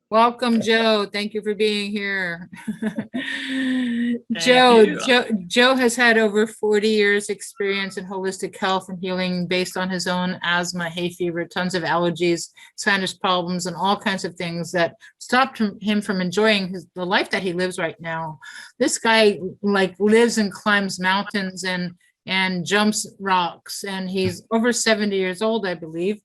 Welcome, Joe. Thank you for being here. Thank you. Joe has had over 40 years experience in holistic health and healing based on his own asthma, hay fever, tons of allergies, sinus problems, and all kinds of things that stopped him from enjoying the life that he lives right now. This guy lives and climbs mountains and jumps rocks, and he's over 70 years old, I believe.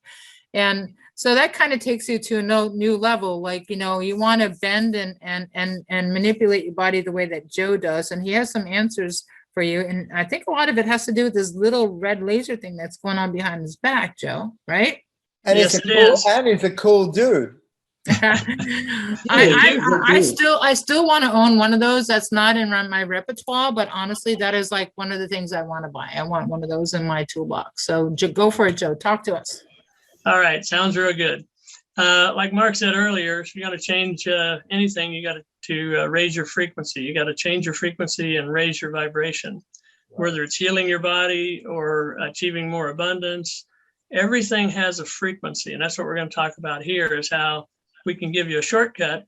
And so that kind of takes you to a new level. Like, you want to bend and manipulate your body the way that Joe does. And he has some answers for you. And I think a lot of it has to do with this little red laser thing that's going on behind his back, Joe, right? And yes, he's a cool dude. I still want to own one of those. That's not in my repertoire, but honestly, that is like one of the things I want to buy. I want one of those in my toolbox. So go for it, Joe. Talk to us. All right, sounds real good. Like Mark said earlier, if you're going to change anything, you got to raise your frequency. You got to change your frequency and raise your vibration, whether it's healing your body or achieving more abundance. Everything has a frequency, and that's what we're going to talk about here, is how we can give you a shortcut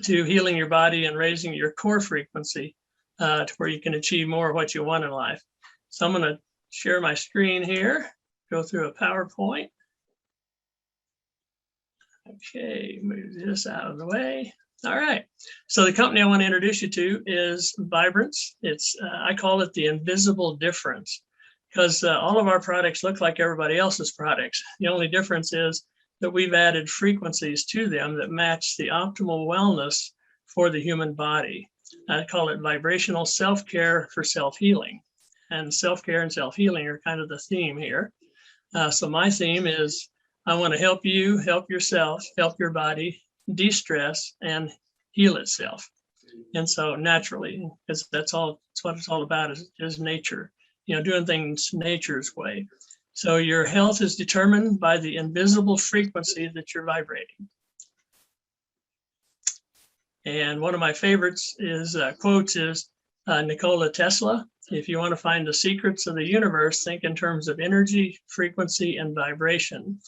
to healing your body and raising your core frequency to where you can achieve more of what you want in life. So I'm going to share my screen here, go through a PowerPoint. Okay, move this out of the way. All right. So the company I want to introduce you to is Vibrance. It's I call it the invisible difference, because all of our products look like everybody else's products. The only difference is that we've added frequencies to them that match the optimal wellness for the human body. I call it vibrational self-care for self-healing. And self-care and self-healing are kind of the theme here. So my theme is I want to help you, help yourself, help your body de-stress and heal itself. And so naturally, because that's what it's all about, is nature, doing things nature's way. So your health is determined by the invisible frequency that you're vibrating. And one of my favorites is quotes is Nikola Tesla. If you want to find the secrets of the universe, think in terms of energy, frequency, and vibration.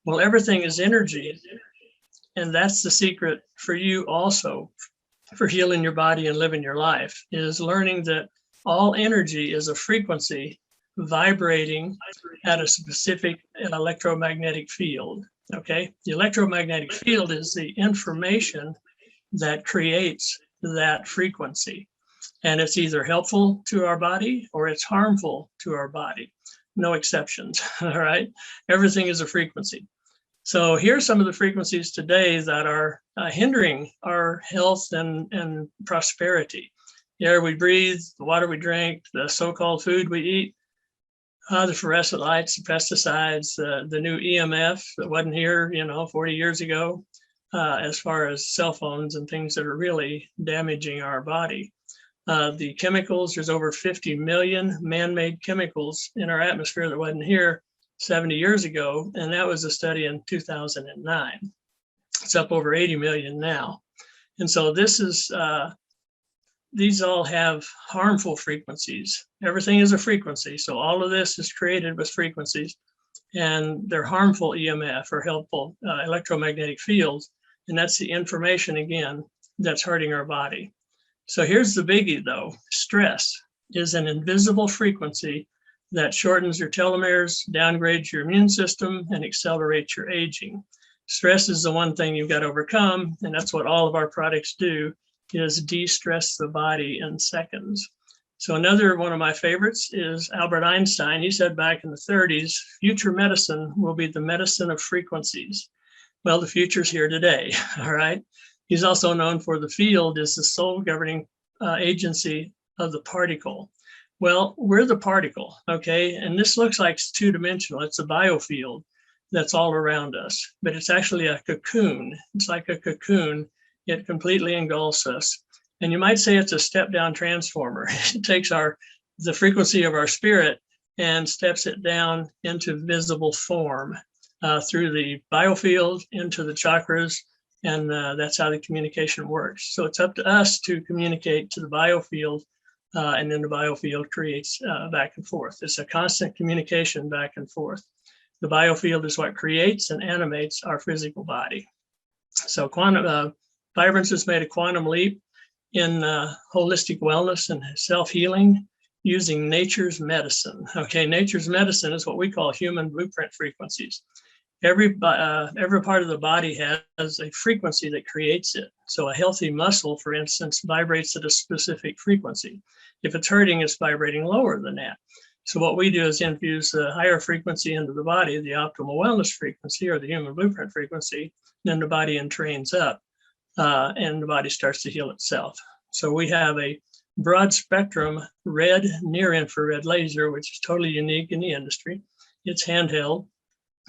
Well, everything is energy, and that's the secret for you also, for healing your body and living your life, is learning that all energy is a frequency vibrating at a specific electromagnetic field, okay? The electromagnetic field is the information that creates that frequency, and it's either helpful to our body or it's harmful to our body. No exceptions, all right? Everything is a frequency. So here's some of the frequencies today that are hindering our health and prosperity. The air we breathe, the water we drink, the so-called food we eat, the fluorescent lights, the pesticides, the new EMF that wasn't here, 40 years ago, as far as cell phones and things that are really damaging our body. The chemicals, there's over 50 million man-made chemicals in our atmosphere that wasn't here 70 years ago, and that was a study in 2009. It's up over 80 million now. And so this is, these all have harmful frequencies. Everything is a frequency. So all of this is created with frequencies, and they're harmful EMF or helpful electromagnetic fields. And that's the information, again, that's hurting our body. So here's the biggie though. Stress is an invisible frequency that shortens your telomeres, downgrades your immune system, and accelerates your aging. Stress is the one thing you've got to overcome, and that's what all of our products do, is de-stress the body in seconds. So another one of my favorites is Albert Einstein. He said back in the 30s, future medicine will be the medicine of frequencies. Well, the future's here today, all right? He's also known for the field as the sole governing agency of the particle. Well, we're the particle, okay? And this looks like it's two-dimensional. It's a biofield that's all around us, but it's actually a cocoon. It's like a cocoon. It completely engulfs us. And you might say it's a step-down transformer. It takes the frequency of our spirit and steps it down into visible form through the biofield into the chakras, and that's how the communication works. So it's up to us to communicate to the biofield, and then the biofield creates back and forth. It's a constant communication back and forth. The biofield is what creates and animates our physical body. So Vibrance has made a quantum leap in holistic wellness and self-healing using nature's medicine. Okay, nature's medicine is what we call human blueprint frequencies. Every part of the body has a frequency that creates it. So a healthy muscle, for instance, vibrates at a specific frequency. If it's hurting, it's vibrating lower than that. So what we do is infuse the higher frequency into the body, the optimal wellness frequency or the human blueprint frequency, then the body entrains up and the body starts to heal itself. So we have a broad spectrum red near infrared laser, which is totally unique in the industry. It's handheld.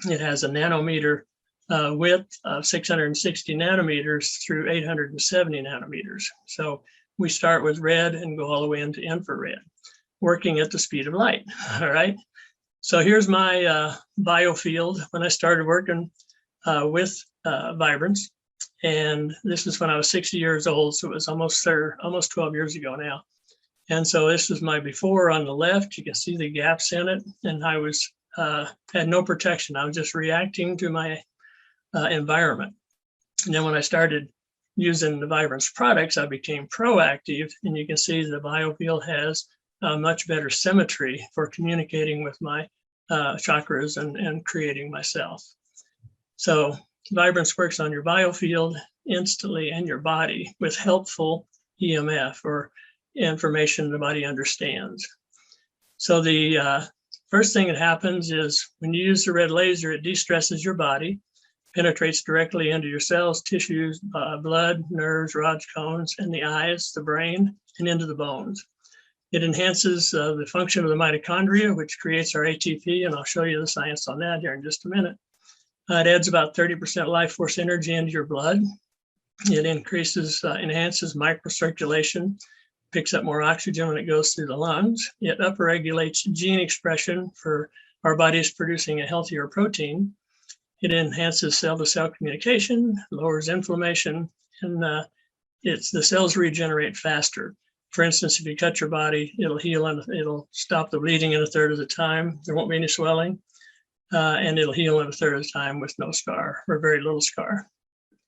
It has a nanometer width of 660 nanometers through 870 nanometers. So we start with red and go all the way into infrared, working at the speed of light. All right. So here's my biofield when I started working with Vibrance. And this is when I was 60 years old. So it was almost 12 years ago now. And so this is my before on the left. You can see the gaps in it. And I was had no protection. I was just reacting to my environment. And then when I started using the Vibrance products, I became proactive. And you can see the biofield has much better symmetry for communicating with my chakras and creating myself. So Vibrance works on your biofield instantly and your body with helpful EMF or information the body understands. So the first thing that happens is when you use the red laser, it de-stresses your body, penetrates directly into your cells, tissues, blood, nerves, rods, cones, and the eyes, the brain, and into the bones. It enhances the function of the mitochondria, which creates our ATP, and I'll show you the science on that here in just a minute. It adds about 30% life force energy into your blood. It enhances microcirculation, picks up more oxygen when it goes through the lungs. It upregulates gene expression for our bodies producing a healthier protein. It enhances cell-to-cell communication, lowers inflammation, and the cells regenerate faster. For instance, if you cut your body, it'll heal and it'll stop the bleeding in a third of the time. There won't be any swelling, and it'll heal in a third of the time with no scar or very little scar.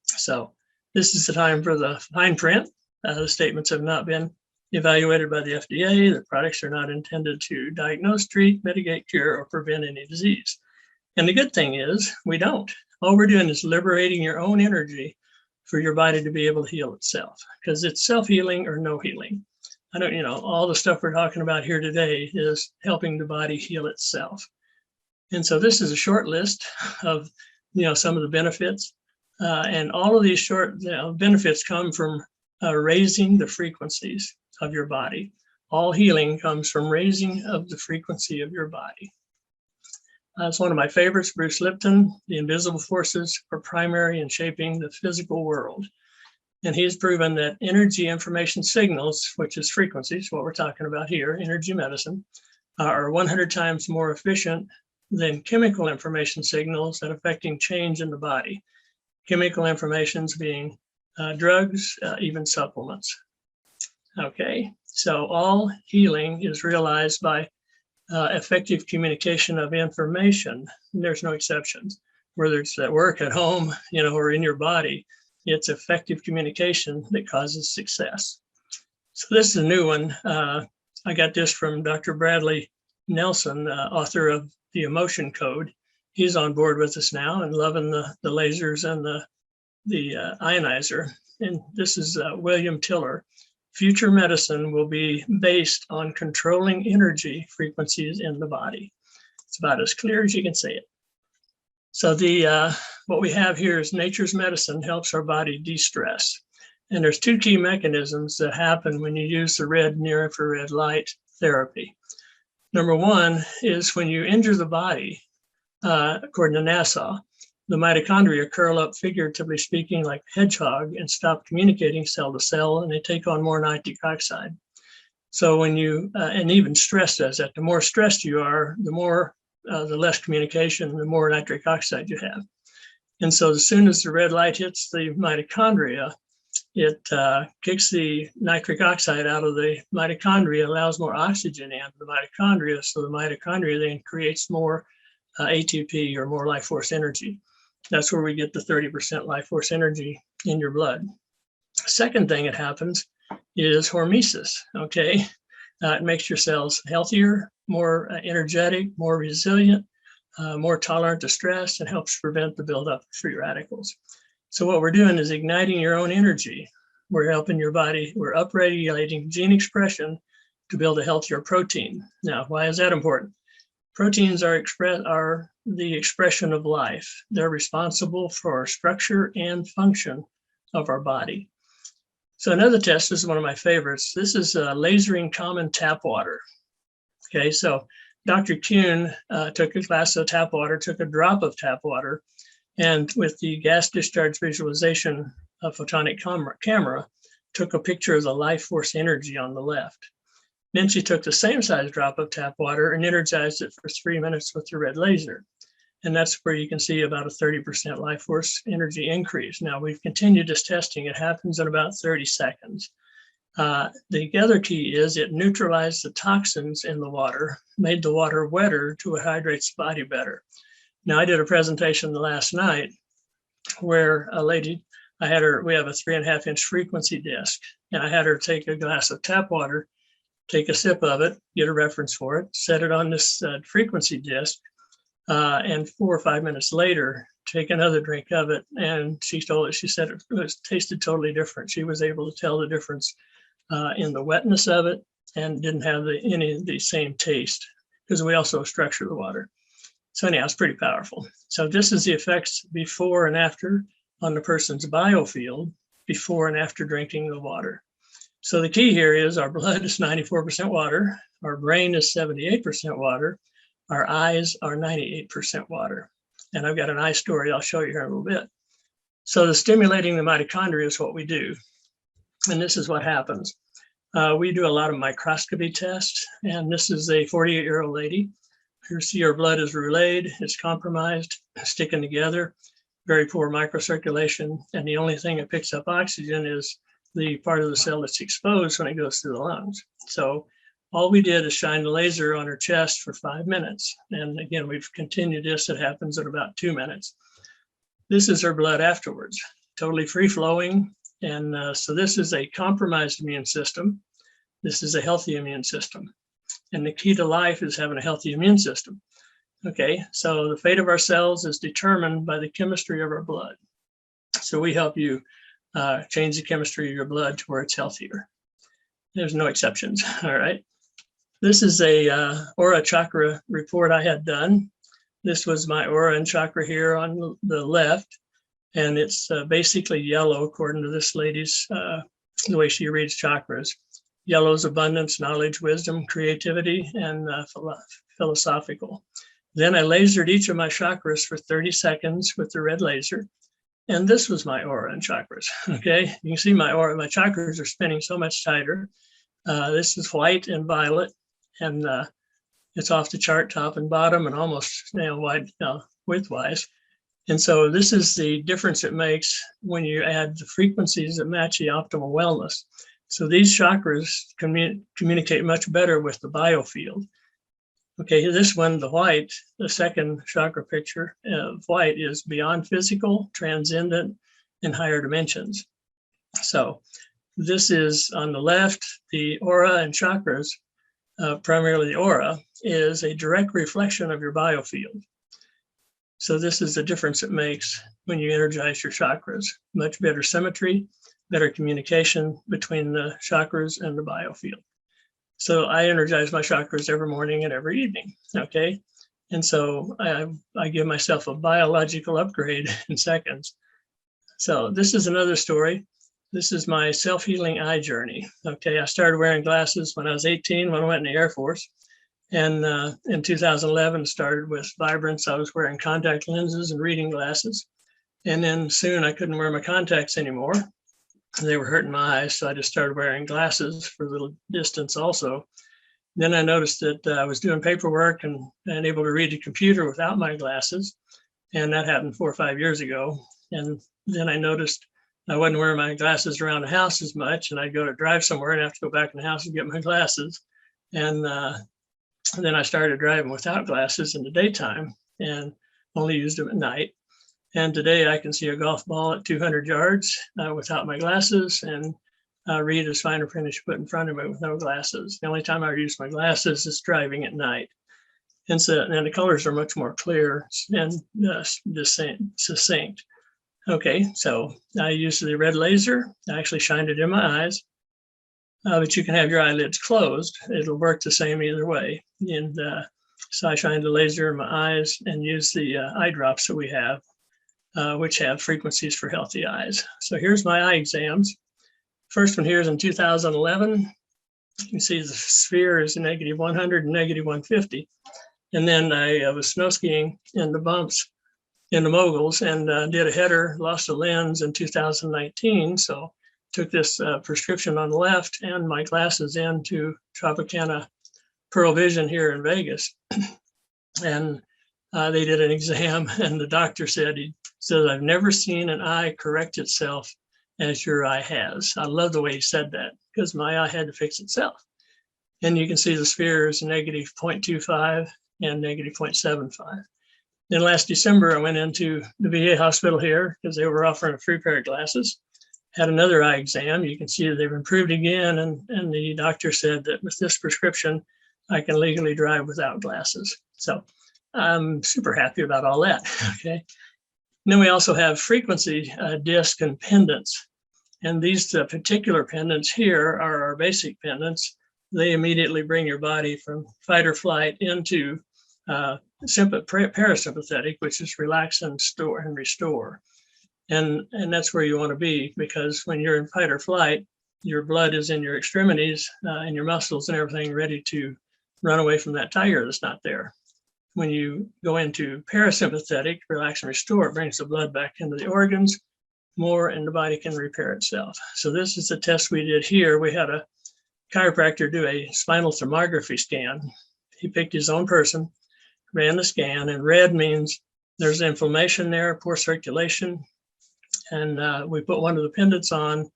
So this is the time for the fine print. The statements have not been evaluated by the FDA. The products are not intended to diagnose, treat, mitigate, cure, or prevent any disease. And the good thing is we don't. All we're doing is liberating your own energy for your body to be able to heal itself, because it's self-healing or no healing. All the stuff we're talking about here today is helping the body heal itself. And so this is a short list of, some of the benefits. And all of these short benefits come from raising the frequencies of your body. All healing comes from raising of the frequency of your body. It's one of my favorites, Bruce Lipton. The invisible forces are primary in shaping the physical world. And he's proven that energy information signals, which is frequencies, what we're talking about here, energy medicine, are 100 times more efficient than chemical information signals at affecting change in the body. Chemical informations being drugs, even supplements. Okay, so all healing is realized by effective communication of information. And there's no exceptions, whether it's at work, at home, or in your body. It's effective communication that causes success. So this is a new one. I got this from Dr. Bradley Nelson, author of The Emotion Code. He's on board with us now and loving the lasers and the ionizer. And this is William Tiller. Future medicine will be based on controlling energy frequencies in the body. It's about as clear as you can say it. So what we have here is nature's medicine helps our body de-stress. And there's two key mechanisms that happen when you use the red near infrared light therapy. Number one is when you injure the body, according to NASA, the mitochondria curl up, figuratively speaking, like a hedgehog and stop communicating cell to cell, and they take on more nitric oxide. So when you, and even stress does that, the more stressed you are, the less communication, the more nitric oxide you have. And so as soon as the red light hits the mitochondria, it kicks the nitric oxide out of the mitochondria, allows more oxygen into the mitochondria. So the mitochondria then creates more ATP or more life force energy. That's where we get the 30% life force energy in your blood. Second thing that happens is hormesis, okay? It makes your cells healthier, more energetic, more resilient, more tolerant to stress, and helps prevent the buildup of free radicals. So what we're doing is igniting your own energy. We're helping your body, we're upregulating gene expression to build a healthier protein. Now, why is that important? Proteins are the expression of life. They're responsible for structure and function of our body. So another test, this is one of my favorites. This is lasering common tap water. Okay, so Dr. Kuhn took a glass of tap water, took a drop of tap water, and with the gas discharge visualization of photonic camera, took a picture of the life force energy on the left. Then she took the same size drop of tap water and energized it for 3 minutes with the red laser. And that's where you can see about a 30% life force energy increase. Now, we've continued this testing. It happens in about 30 seconds. The other key is it neutralized the toxins in the water, made the water wetter to hydrate the body better. Now, I did a presentation last night where a lady, we have a 3.5 inch frequency disc, and I had her take a glass of tap water, take a sip of it, get a reference for it, set it on this frequency disc, and 4 or 5 minutes later, take another drink of it. And she said it tasted totally different. She was able to tell the difference in the wetness of it and didn't have any of the same taste because we also structure the water. So anyhow, it's pretty powerful. So this is the effects before and after on the person's biofield, before and after drinking the water. So the key here is our blood is 94% water, our brain is 78% water, our eyes are 98% water. And I've got an eye story I'll show you here in a little bit. So the stimulating the mitochondria is what we do. And this is what happens. We do a lot of microscopy tests. And this is a 48-year-old lady. You see her blood is rouleed, it's compromised, sticking together, very poor microcirculation. And the only thing that picks up oxygen is the part of the cell that's exposed when it goes through the lungs. So all we did is shine the laser on her chest for 5 minutes. And again, we've continued this. It happens in about 2 minutes. This is her blood afterwards, totally free flowing. And so this is a compromised immune system. This is a healthy immune system. And the key to life is having a healthy immune system. Okay, so the fate of our cells is determined by the chemistry of our blood. So we help you change the chemistry of your blood to where it's healthier. There's no exceptions, all right? This is a aura chakra report I had done. This was my aura and chakra here on the left, and it's basically yellow according to this lady's, the way she reads chakras. Yellow is abundance, knowledge, wisdom, creativity, and philosophical. Then I lasered each of my chakras for 30 seconds with the red laser. And this was my aura and chakras, okay? You can see my aura, my chakras are spinning so much tighter. This is white and violet, and it's off the chart top and bottom and almost wide widthwise. And so this is the difference it makes when you add the frequencies that match the optimal wellness. So these chakras communicate much better with the biofield. Okay, this one, the white, the second chakra picture of white is beyond physical, transcendent, and higher dimensions. So this is on the left, the aura and chakras, primarily the aura, is a direct reflection of your biofield. So this is the difference it makes when you energize your chakras. Much better symmetry, better communication between the chakras and the biofield. So I energize my chakras every morning and every evening, okay? And so I give myself a biological upgrade in seconds. So this is another story. This is my self-healing eye journey, okay? I started wearing glasses when I was 18 when I went in the Air Force. And in 2011, started with Vibrance. I was wearing contact lenses and reading glasses. And then soon I couldn't wear my contacts anymore. They were hurting my eyes, so I just started wearing glasses for a little distance also. Then I noticed that I was doing paperwork and able to read the computer without my glasses. And that happened 4 or 5 years ago. And then I noticed I wasn't wearing my glasses around the house as much, and I'd go to drive somewhere and have to go back in the house and get my glasses. And then I started driving without glasses in the daytime and only used them at night. And today I can see a golf ball at 200 yards without my glasses, and read as fine print as put in front of me with no glasses. The only time I use my glasses is driving at night. And so, and the colors are much more clear and succinct. Okay, so I used the red laser. I actually shined it in my eyes, but you can have your eyelids closed. It'll work the same either way. And so I shined the laser in my eyes and used the eye drops that we have, which have frequencies for healthy eyes. So here's my eye exams. First one here is in 2011. You can see the sphere is -100 and -150. And then I was snow skiing in the bumps in the moguls and did a header, lost a lens in 2019. So took this prescription on the left and my glasses into Tropicana Pearl Vision here in Vegas. And they did an exam and the doctor said, I've never seen an eye correct itself as your eye has. I love the way he said that because my eye had to fix itself. And you can see the sphere is -0.25 and -0.75. Then last December, I went into the VA hospital here because they were offering a free pair of glasses. Had another eye exam. You can see that they've improved again. And the doctor said that with this prescription, I can legally drive without glasses. So I'm super happy about all that. Okay. And then we also have frequency disc and pendants. And these particular pendants here are our basic pendants. They immediately bring your body from fight or flight into parasympathetic, which is relax and restore. And that's where you want to be, because when you're in fight or flight, your blood is in your extremities and your muscles and everything ready to run away from that tiger that's not there. When you go into parasympathetic, relax and restore, it brings the blood back into the organs more and the body can repair itself. So this is the test we did here. We had a chiropractor do a spinal thermography scan. He picked his own person, ran the scan, and red means there's inflammation there, poor circulation. And we put one of the pendants on,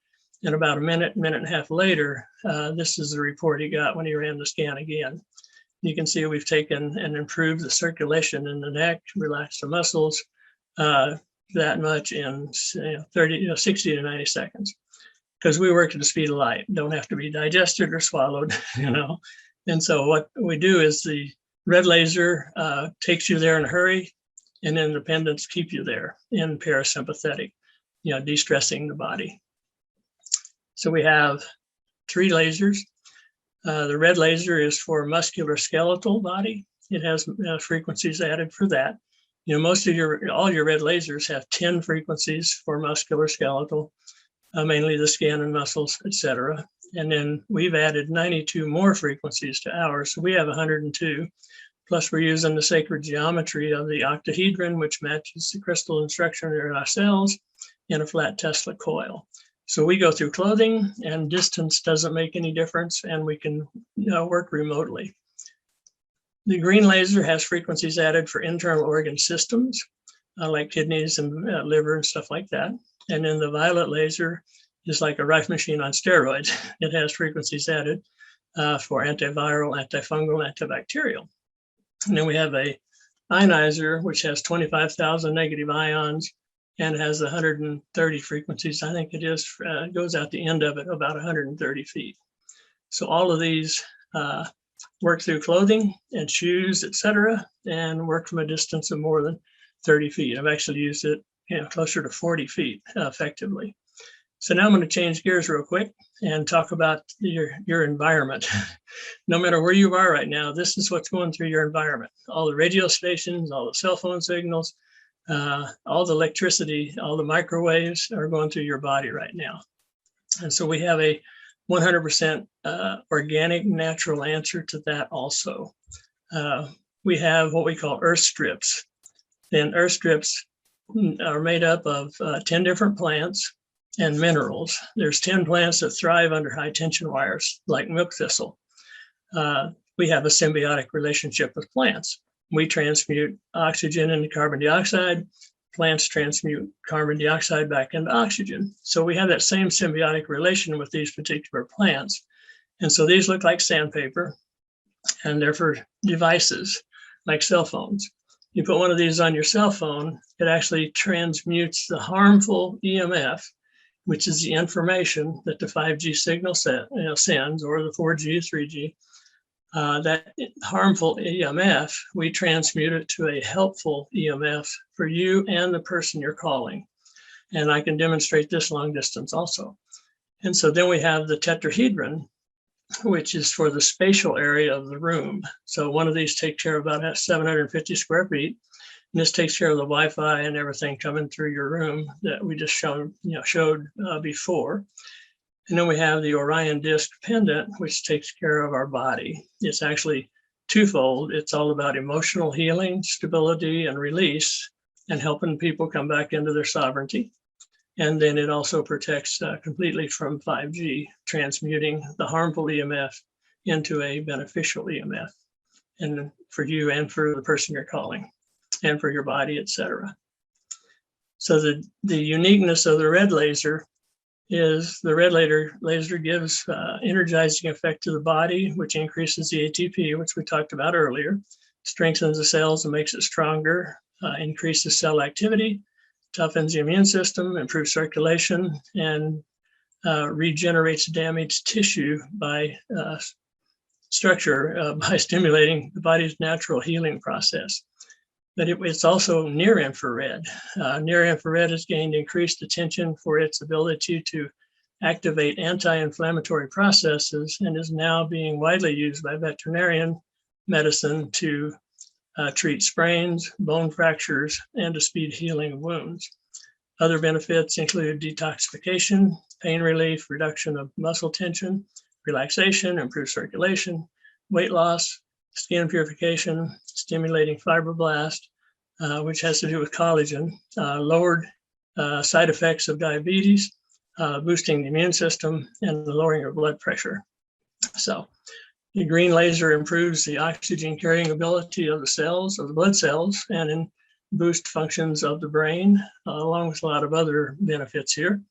and about a minute and a half later, this is the report he got when he ran the scan again. You can see we've taken and improved the circulation in the neck, relaxed the muscles that much in 60 to 90 seconds. Because we work at the speed of light, don't have to be digested or swallowed, And so what we do is the red laser takes you there in a hurry, and then the pendants keep you there in parasympathetic, de-stressing the body. So we have 3 lasers. The red laser is for musculoskeletal body. It has frequencies added for that. Most of all your red lasers have 10 frequencies for musculoskeletal, mainly the skin and muscles, etc. And then we've added 92 more frequencies to ours. So we have 102. Plus we're using the sacred geometry of the octahedron, which matches the crystal structure in our cells in a flat Tesla coil. So we go through clothing, and distance doesn't make any difference, and we can work remotely. The green laser has frequencies added for internal organ systems, like kidneys and liver and stuff like that. And then the violet laser is like a rifle machine on steroids. It has frequencies added for antiviral, antifungal, antibacterial. And then we have a ionizer, which has 25,000 negative ions and has 130 frequencies. I think it is, goes out the end of it about 130 feet. So all of these work through clothing and shoes, etc., and work from a distance of more than 30 feet. I've actually used it closer to 40 feet effectively. So now I'm going to change gears real quick and talk about your environment. No matter where you are right now, this is what's going through your environment. All the radio stations, all the cell phone signals, all the electricity, all the microwaves are going through your body right now. And so we have a 100% organic, natural answer to that also. We have what we call earth strips. And earth strips are made up of 10 different plants and minerals. There's 10 plants that thrive under high tension wires, like milk thistle. We have a symbiotic relationship with plants. We transmute oxygen into carbon dioxide. Plants transmute carbon dioxide back into oxygen. So we have that same symbiotic relation with these particular plants. And so these look like sandpaper, and they're for devices like cell phones. you put one of these on your cell phone, it actually transmutes the harmful EMF, which is the information that the 5G signal sends, or the 4G, 3G. That harmful EMF, we transmute it to a helpful EMF for you and the person you're calling. And I can demonstrate this long distance also. And so then we have the tetrahedron, which is for the spatial area of the room. So one of these takes care of about 750 square feet. And this takes care of the Wi-Fi and everything coming through your room that we just showed before. And then we have the Orion disc pendant, which takes care of our body. It's actually twofold. It's all about emotional healing, stability, and release, and helping people come back into their sovereignty. And then it also protects completely from 5G, transmuting the harmful EMF into a beneficial EMF, and for you and for the person you're calling, and for your body, etc. So the uniqueness of the red laser is the red laser gives energizing effect to the body, which increases the ATP, which we talked about earlier, strengthens the cells and makes it stronger, increases cell activity, toughens the immune system, improves circulation, and regenerates damaged tissue by by stimulating the body's natural healing process. But it's also near infrared. Near infrared has gained increased attention for its ability to activate anti-inflammatory processes and is now being widely used by veterinarian medicine to treat sprains, bone fractures, and to speed healing of wounds. Other benefits include detoxification, pain relief, reduction of muscle tension, relaxation, improved circulation, weight loss, skin purification, stimulating fibroblast, which has to do with collagen, lowered side effects of diabetes, boosting the immune system, and lowering your blood pressure. So the green laser improves the oxygen carrying ability of the cells, of the blood cells, and boost functions of the brain, along with a lot of other benefits here.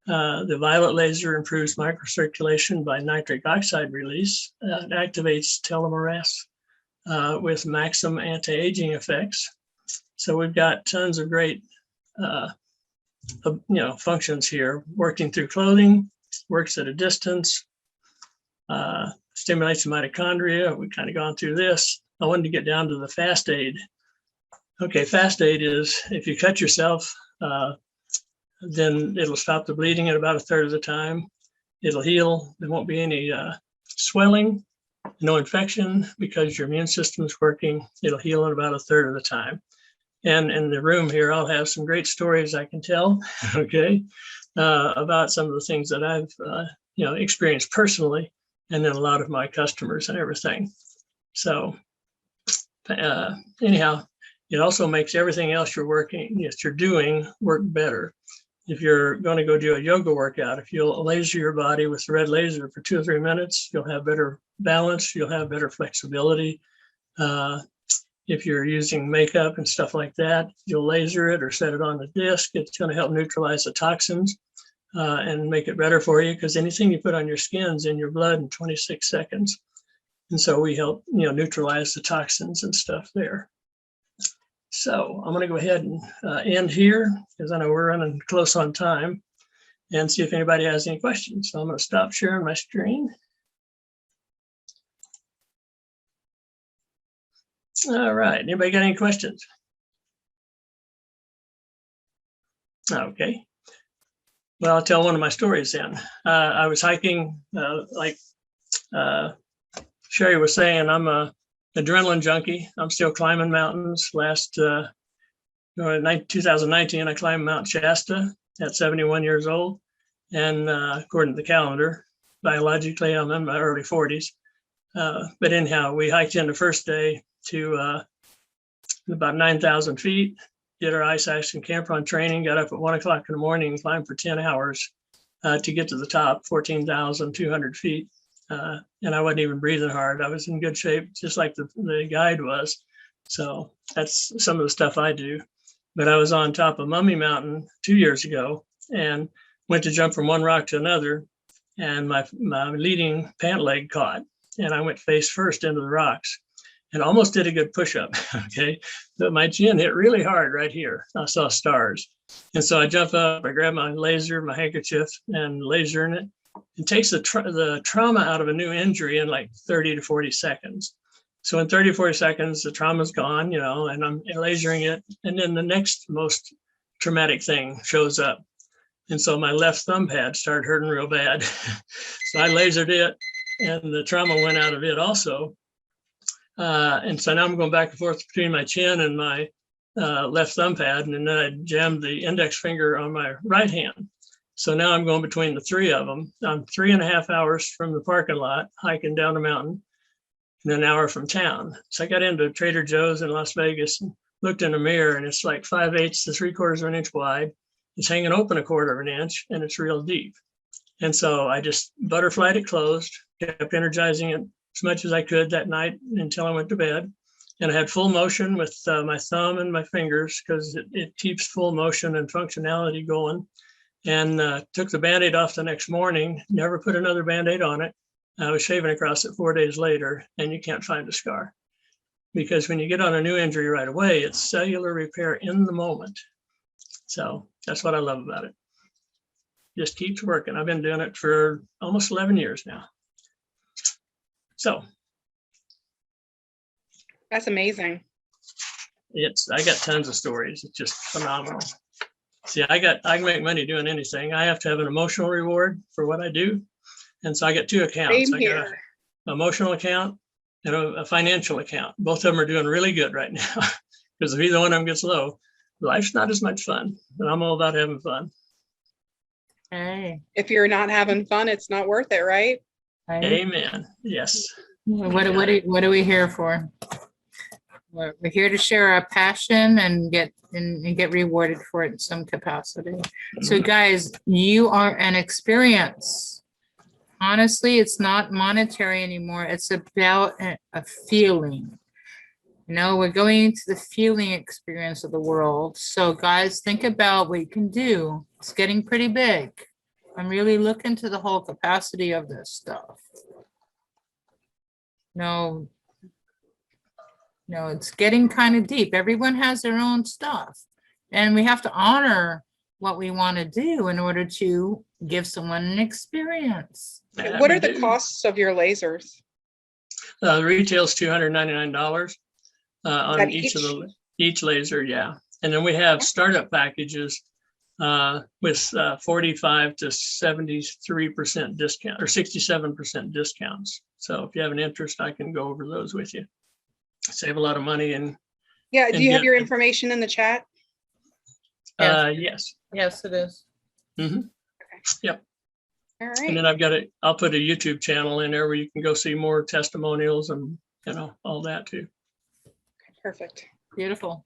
The violet laser improves microcirculation by nitric oxide release. It activates telomerase with maximum anti-aging effects. So we've got tons of great functions here. Working through clothing, works at a distance, stimulates the mitochondria. We've kind of gone through this. I wanted to get down to the fast aid. Okay, fast aid is if you cut yourself, then it'll stop the bleeding at about a third of the time. It'll heal. There won't be any swelling, no infection, because your immune system is working. It'll heal in about a third of the time. And in the room here, I'll have some great stories I can tell, okay, about some of the things that I've experienced personally, and then a lot of my customers and everything. So anyhow, it also makes everything else you're doing work better. If you're going to go do a yoga workout, if you'll laser your body with the red laser for 2 or 3 minutes, you'll have better balance, you'll have better flexibility. If you're using makeup and stuff like that, you'll laser it or set it on the disc. It's going to help neutralize the toxins and make it better for you, because anything you put on your skin's in your blood in 26 seconds. And so we help neutralize the toxins and stuff there. So I'm going to go ahead and end here, because I know we're running close on time, and see if anybody has any questions. So I'm going to stop sharing my screen. All right, anybody got any questions? Okay. Well, I'll tell one of my stories then. I was hiking, like Sheri was saying, I'm a adrenaline junkie. I'm still climbing mountains. 2019, I climbed Mount Shasta at 71 years old. And according to the calendar, biologically, I'm in my early 40s. But anyhow, we hiked in the first day to about 9,000 feet, did our ice action camp-on training, got up at 1 o'clock in the morning and climbed for 10 hours to get to the top, 14,200 feet. And I wasn't even breathing hard. I was in good shape, just like the guide was. So that's some of the stuff I do. But I was on top of Mummy Mountain 2 years ago and went to jump from one rock to another. And my leading pant leg caught, and I went face first into the rocks. and almost did a good push-up. Okay, but my chin hit really hard right here. I saw stars. And so I jump up, I grab my laser, my handkerchief, and laser in it. It takes the trauma out of a new injury in like 30 to 40 seconds. So in 30 to 40 seconds, the trauma's gone, and I'm lasering it. And then the next most traumatic thing shows up. And so my left thumb pad started hurting real bad. So I lasered it, and the trauma went out of it also. And so now I'm going back and forth between my chin and my left thumb pad, and then I jammed the index finger on my right hand. So now I'm going between the three of them. I'm 3.5 hours from the parking lot, hiking down the mountain, and an hour from town. So I got into Trader Joe's in Las Vegas and looked in the mirror, and it's like 5/8 to 3/4 of an inch wide. It's hanging open 1/4 of an inch, and it's real deep. And so I just butterflied it closed, kept energizing it as much as I could that night until I went to bed. And I had full motion with my thumb and my fingers, because it keeps full motion and functionality going. And took the Band-Aid off the next morning, never put another Band-Aid on it. I was shaving across it 4 days later, and you can't find a scar. Because when you get on a new injury right away, it's cellular repair in the moment. So that's what I love about it. Just keeps working. I've been doing it for almost 11 years now. So. That's amazing. I got tons of stories. It's just phenomenal. See, I can make money doing anything. I have to have an emotional reward for what I do. And so I got 2 accounts. Same I got here. an emotional account and a financial account. Both of them are doing really good right now. Because if either one of them gets low, life's not as much fun. But I'm all about having fun. Hey, If you're not having fun, it's not worth it, right? Amen. Yes. What are we here for? We're here to share our passion and get rewarded for it in some capacity. So guys, you are an experience. Honestly, it's not monetary anymore. It's about a feeling. We're going into the feeling experience of the world. So guys, think about what you can do. It's getting pretty big. I'm really looking to the whole capacity of this stuff. No, it's getting kind of deep. Everyone has their own stuff. And we have to honor what we want to do in order to give someone an experience. What are the costs of your lasers? The retail's $299 on that each laser, yeah. And then we have startup packages with 45 to 73% discount or 67% discounts. So if you have an interest, I can go over those with you. Save a lot of money. And yeah, do you have your information in the chat? yes. Yes, it is. Mm-hmm. Okay. Yep. All right. And then I'll put a YouTube channel in there where you can go see more testimonials and all that too. Perfect. Beautiful.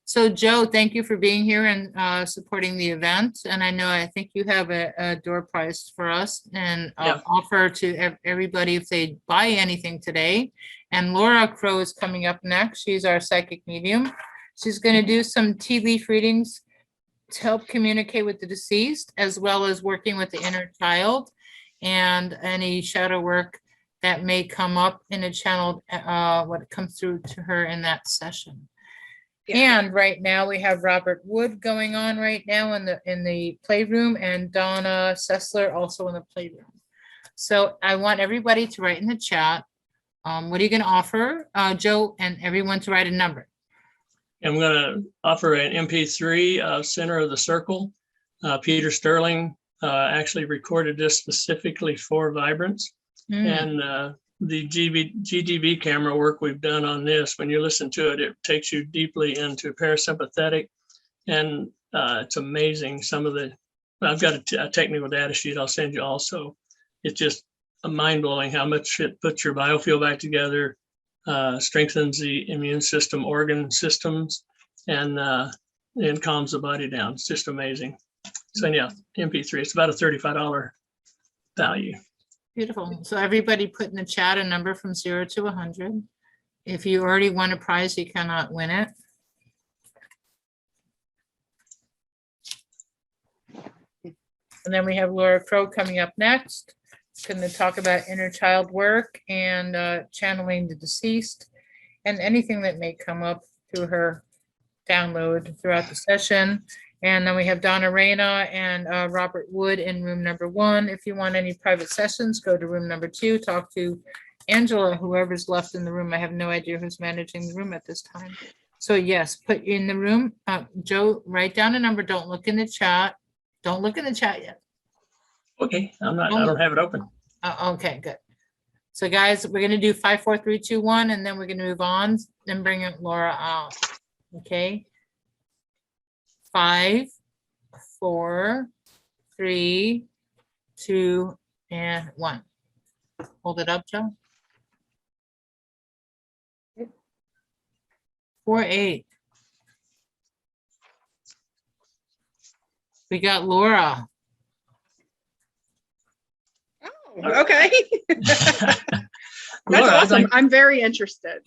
So Joe, thank you for being here and supporting the event. And I think you have a door prize for us and offer to everybody if they buy anything today. And Laura Crow is coming up next. She's our psychic medium. She's going to do some tea leaf readings to help communicate with the deceased, as well as working with the inner child and any shadow work that may come up in a channel, what comes through to her in that session. Yeah. And right now we have Robert Wood going on right now in the playroom, and Donna Sessler also in the playroom. So I want everybody to write in the chat. What are you going to offer, Joe, and everyone to write a number? I'm going to offer an MP3 of Center of the Circle. Peter Sterling actually recorded this specifically for Vibrance. And the GDB camera work we've done on this, when you listen to it, it takes you deeply into parasympathetic. And it's amazing. I've got a technical data sheet I'll send you also. It's just mind-blowing how much it puts your biofield back together, strengthens the immune system, organ systems, and calms the body down. It's just amazing. So yeah, MP3, it's about a $35 value. Beautiful. So everybody put in the chat a number from 0 to 100. If you already won a prize, you cannot win it. And then we have Laura Crow coming up next. Going to talk about inner child work and channeling the deceased. and anything that may come up through her download throughout the session. And then we have Donna Reyna and Robert Wood in room number 1. If you want any private sessions, go to room number 2, talk to Angela, whoever's left in the room. I have no idea who's managing the room at this time. So yes, put in the room. Joe, write down a number. Don't look in the chat. Don't look in the chat yet. Okay, I don't have it open. Okay, good. So guys, we're gonna do 5, 4, 3, 2, 1, and then we're gonna move on and bring Laura out. Okay. 5, 4, 3, 2, and 1. Hold it up, Joe. 4, 8. We got Laura. Oh, okay. That's Laura, I'd awesome. like- I'm very interested.